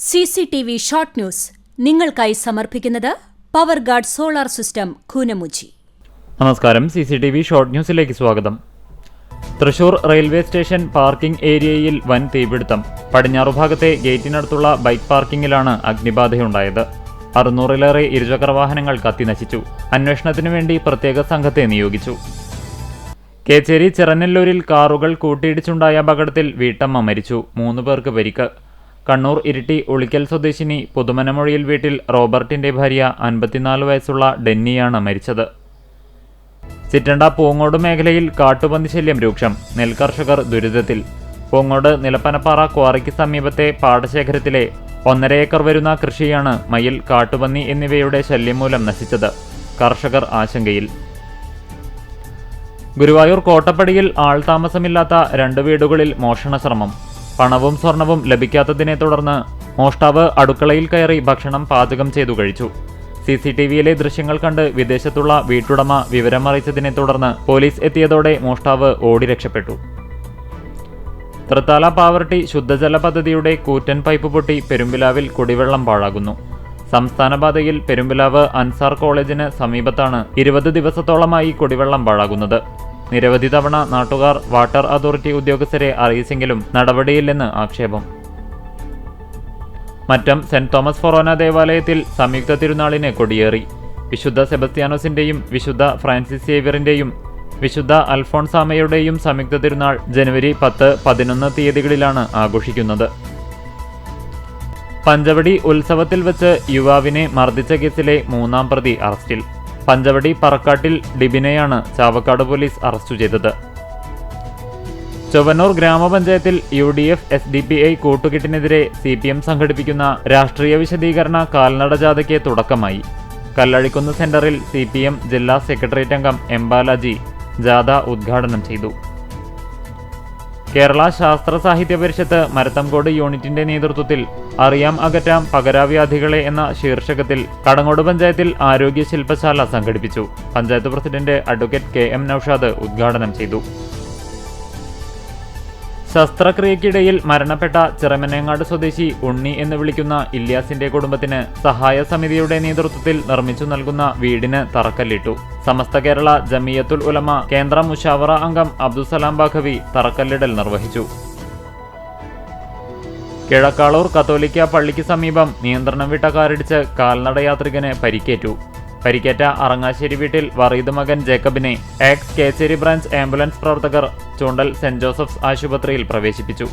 CCTV short news നിങ്ങൾക്കായി സമർപ്പിക്കുന്നത് power guard solar system Koonamuchi. നമസ്കാരം, CCTV ഷോർട്ട് ന്യൂസിലേക്ക് സ്വാഗതം. തൃശൂർ റെയിൽവേ സ്റ്റേഷൻ പാർക്കിംഗ് ഏരിയയിൽ വൻ തീപിടുത്തം. പടിഞ്ഞാറുഭാഗത്തെ ഗേറ്റിനടുത്തുള്ള ബൈക്ക് പാർക്കിംഗിലാണ് അഗ്നിബാധയുണ്ടായത്. 600-ലേറെ ഇരുചക്രവാഹനങ്ങൾ കത്തിനശിച്ചു. അന്വേഷണത്തിനു വേണ്ടി പ്രത്യേക സംഘത്തെ നിയോഗിച്ചു. കേച്ചേരി ചിറനെല്ലൂരിൽ കാറുകൾ കൂട്ടിയിടിച്ചുണ്ടായ അപകടത്തിൽ വീട്ടമ്മ മരിച്ചു. 3 പേർക്ക് പരിക്ക്. കണ്ണൂർ ഇരിട്ടി ഉളിക്കൽ സ്വദേശിനി പുതുമനമൊഴിയിൽ വീട്ടിൽ റോബർട്ടിന്റെ ഭാര്യ 54 വയസ്സുള്ള ഡെന്നിയാണ് മരിച്ചത്. ചിറ്റണ്ട പൂങ്ങോട് മേഖലയിൽ കാട്ടുപന്നി ശല്യം രൂക്ഷം. നെൽകർഷകർ ദുരിതത്തിൽ. പൂങ്ങോട് നിലപ്പനപ്പാറ ക്വാറിക്ക് സമീപത്തെ പാടശേഖരത്തിലെ 1.5 ഏക്കർ വരുന്ന കൃഷിയാണ് മയിൽ, കാട്ടുപന്നി എന്നിവയുടെ ശല്യം മൂലം നശിച്ചത്. കർഷകർ ആശങ്കയിൽ. ഗുരുവായൂർ കോട്ടപ്പടിയിൽ ആൾതാമസമില്ലാത്ത 2 വീടുകളിൽ മോഷണശ്രമം. പണവും സ്വർണവും ലഭിക്കാത്തതിനെ തുടർന്ന് മോഷ്ടാവ് അടുക്കളയിൽ കയറി ഭക്ഷണം പാചകം ചെയ്തു കഴിച്ചു. CCTVയിലെ ദൃശ്യങ്ങൾ കണ്ട് വിദേശത്തുള്ള വീട്ടുടമ വിവരമറിയിച്ചതിനെ തുടർന്ന് പോലീസ് എത്തിയതോടെ മോഷ്ടാവ് ഓടി രക്ഷപ്പെട്ടു. തൃത്താല പാവർട്ടി ശുദ്ധജല പദ്ധതിയുടെ കൂറ്റൻ പൈപ്പ് പൊട്ടി പെരുമ്പിലാവിൽ കുടിവെള്ളം പാഴാകുന്നു. സംസ്ഥാന പാതയിൽ പെരുമ്പിലാവ് അൻസാർ കോളേജിന് സമീപത്താണ് 20 ദിവസത്തോളമായി കുടിവെള്ളം പാഴാകുന്നത്. നിരവധി തവണ നാട്ടുകാർ വാട്ടർ അതോറിറ്റി ഉദ്യോഗസ്ഥരെ അറിയിച്ചെങ്കിലും നടപടിയില്ലെന്ന് ആക്ഷേപം. മറ്റം സെന്റ് തോമസ് ഫൊറോന ദേവാലയത്തിൽ സംയുക്ത തിരുനാളിന് കൊടിയേറി. വിശുദ്ധ സെബസ്ത്യാനോസിന്റെയും വിശുദ്ധ ഫ്രാൻസിസ് സേവ്യറിന്റെയും വിശുദ്ധ അൽഫോൺസാമയുടെയും സംയുക്ത തിരുനാൾ ജനുവരി 10, 11 തീയതികളിലാണ് ആഘോഷിക്കുന്നത്. പഞ്ചവടി ഉത്സവത്തിൽ വെച്ച് യുവാവിനെ മർദ്ദിച്ച കേസിലെ 3-ാം പ്രതി അറസ്റ്റിൽ. പഞ്ചവടി പറക്കാട്ടിൽ ഡിബിനെയാണ് ചാവക്കാട് പോലീസ് അറസ്റ്റ് ചെയ്തത്. ചൊവ്വന്നൂർ ഗ്രാമപഞ്ചായത്തിൽ UDF SDPI കൂട്ടുകെട്ടിനെതിരെ CPM സംഘടിപ്പിക്കുന്ന രാഷ്ട്രീയ വിശദീകരണ കാൽനട ജാഥയ്ക്ക് തുടക്കമായി. കല്ലഴിക്കുന്ന് സെന്ററിൽ CPM ജില്ലാ സെക്രട്ടേറിയറ്റ് അംഗം M. ബാലാജി ജാഥ ഉദ്ഘാടനം ചെയ്തു. കേരള ശാസ്ത്ര സാഹിത്യ പരിഷത്ത് മരത്തംകോട് യൂണിറ്റിന്റെ നേതൃത്വത്തിൽ അറിയാം അകറ്റാം പകരാവ്യാധികളെ എന്ന ശീർഷകത്തിൽ കടങ്ങോട് പഞ്ചായത്തിൽ ആരോഗ്യ ശില്പശാല സംഘടിപ്പിച്ചു. Panchayat president advocate KM Naushad ഉദ്ഘാടനം ചെയ്തു. ശസ്ത്രക്രിയക്കിടയിൽ മരണപ്പെട്ട ചിറമനേങ്ങാട് സ്വദേശി ഉണ്ണി എന്ന് വിളിക്കുന്ന ഇല്യാസിന്റെ കുടുംബത്തിന് സഹായ സമിതിയുടെ നേതൃത്വത്തിൽ നിർമ്മിച്ചു നൽകുന്ന വീടിന് തറക്കല്ലിട്ടു. സമസ്ത കേരള ജമിയത്തുൽ ഉലമ കേന്ദ്ര മുഷാവറ അംഗം അബ്ദുസലാം ബാഖവി തറക്കല്ലിടൽ നിർവഹിച്ചു. കിഴക്കാളൂർ കത്തോലിക്ക പള്ളിക്ക് സമീപം നിയന്ത്രണം വിട്ട കാറിടിച്ച് കാൽനടയാത്രികന് പരിക്കേറ്റു. പരിക്കേറ്റ അറങ്ങാശ്ശേരി വീട്ടിൽ വറീദ് മകൻ ജേക്കബിനെ കേച്ചേരി ബ്രാഞ്ച് ആംബുലൻസ് പ്രവർത്തകർ ചൂണ്ടൽ സെന്റ് ജോസഫ്സ് ആശുപത്രിയിൽ പ്രവേശിപ്പിച്ചു.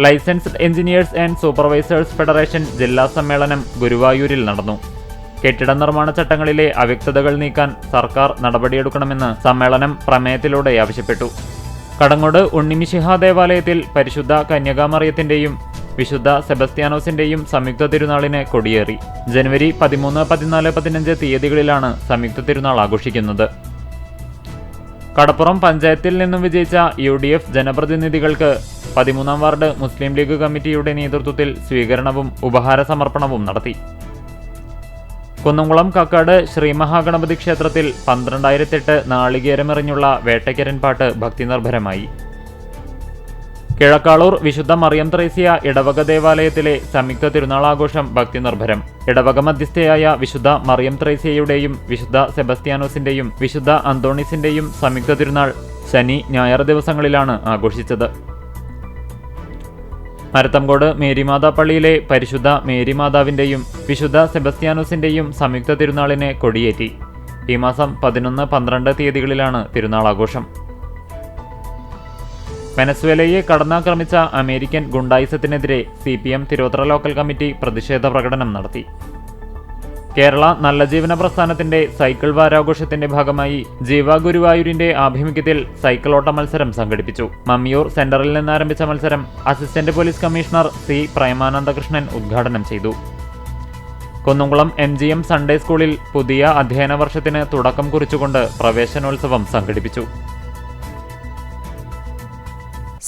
Licensed engineers and supervisors federation ജില്ലാ സമ്മേളനം ഗുരുവായൂരിൽ നടന്നു. കെട്ടിട നിർമ്മാണ ചട്ടങ്ങളിലെ അവ്യക്തതകൾ നീക്കാൻ സർക്കാർ നടപടിയെടുക്കണമെന്ന് സമ്മേളനം പ്രമേയത്തിലൂടെ ആവശ്യപ്പെട്ടു. കടങ്ങോട് ഉണ്ണിമിശിഹ ദേവാലയത്തിൽ പരിശുദ്ധ കന്യകാമറിയത്തിന്റെയും വിശുദ്ധ സെബസ്ത്യാനോസിന്റെയും സംയുക്ത തിരുനാളിന് കൊടിയേറി. ജനുവരി 13, 14, 15 തീയതികളിലാണ് സംയുക്ത തിരുനാൾ ആഘോഷിക്കുന്നത്. കടപ്പുറം പഞ്ചായത്തിൽ നിന്നും വിജയിച്ച UDF ജനപ്രതിനിധികൾക്ക് 13-ാം വാർഡ് മുസ്ലിം ലീഗ് കമ്മിറ്റിയുടെ നേതൃത്വത്തിൽ സ്വീകരണവും ഉപഹാര സമർപ്പണവും നടത്തി. കുന്നംകുളം കക്കാട് ശ്രീ മഹാഗണപതി ക്ഷേത്രത്തിൽ 12,008 നാളികേരമെറിഞ്ഞുള്ള വേട്ടയ്ക്കരൻ പാട്ട് ഭക്തിനിർഭരമായി. കിഴക്കാളൂർ വിശുദ്ധ മറിയം ത്രേസ്യ ഇടവക ദേവാലയത്തിലെ സംയുക്ത തിരുനാളാഘോഷം ഭക്തിനിർഭരം. ഇടവക മധ്യസ്ഥയായ വിശുദ്ധ മറിയം ത്രേസ്യയുടെയും വിശുദ്ധ സെബസ്ത്യാനോസിന്റെയും വിശുദ്ധ അന്തോണീസിന്റെയും സംയുക്ത തിരുനാൾ ശനി, ഞായർ ദിവസങ്ങളിലാണ് ആഘോഷിച്ചത്. മരത്തംകോട് മേരിമാതാ പള്ളിയിലെ പരിശുദ്ധ മേരിമാതാവിന്റെയും വിശുദ്ധ സെബസ്ത്യാനോസിന്റെയും സംയുക്ത തിരുനാളിന് കൊടിയേറ്റി. ഈ മാസം 11, 12 തീയതികളിലാണ് തിരുനാളാഘോഷം. വെനസ്വേലയെ കടന്നാക്രമിച്ച അമേരിക്കൻ ഗുണ്ടായിസത്തിനെതിരെ CPM തിരുവത്ര ലോക്കൽ കമ്മിറ്റി പ്രതിഷേധ പ്രകടനം നടത്തി. കേരള നല്ല ജീവന പ്രസ്ഥാനത്തിന്റെ സൈക്കിൾ വാരാഘോഷത്തിന്റെ ഭാഗമായി ജീവ ഗുരുവായൂരിന്റെ ആഭിമുഖ്യത്തിൽ സൈക്കിൾ ഓട്ട മത്സരം സംഘടിപ്പിച്ചു. മമ്മിയൂർ സെന്ററിൽ നിന്നാരംഭിച്ച മത്സരം assistant police commissioner C. Premanandakrishnan ഉദ്ഘാടനം ചെയ്തു. കുന്നംകുളം MGM സൺഡേ സ്കൂളിൽ പുതിയ അധ്യയന വർഷത്തിന് തുടക്കം കുറിച്ചുകൊണ്ട് പ്രവേശനോത്സവം സംഘടിപ്പിച്ചു.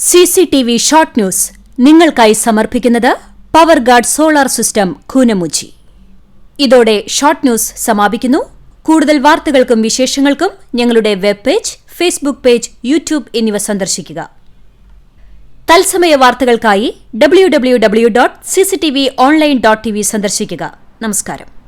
CCTV ഷോർട്ട് ന്യൂസ് നിങ്ങൾക്കായി സമർപ്പിക്കുന്നത് power guard solar system Koonamuchi. ഇതോടെ ഷോർട്ട് ന്യൂസ് സമാപിക്കുന്നു. കൂടുതൽ വാർത്തകൾക്കും വിശേഷങ്ങൾക്കും ഞങ്ങളുടെ web page, Facebook page, YouTube എന്നിവ സന്ദർശിക്കുക. തത്സമയ വാർത്തകൾക്കായി www.cctv online.tv സന്ദർശിക്കുക. നമസ്കാരം.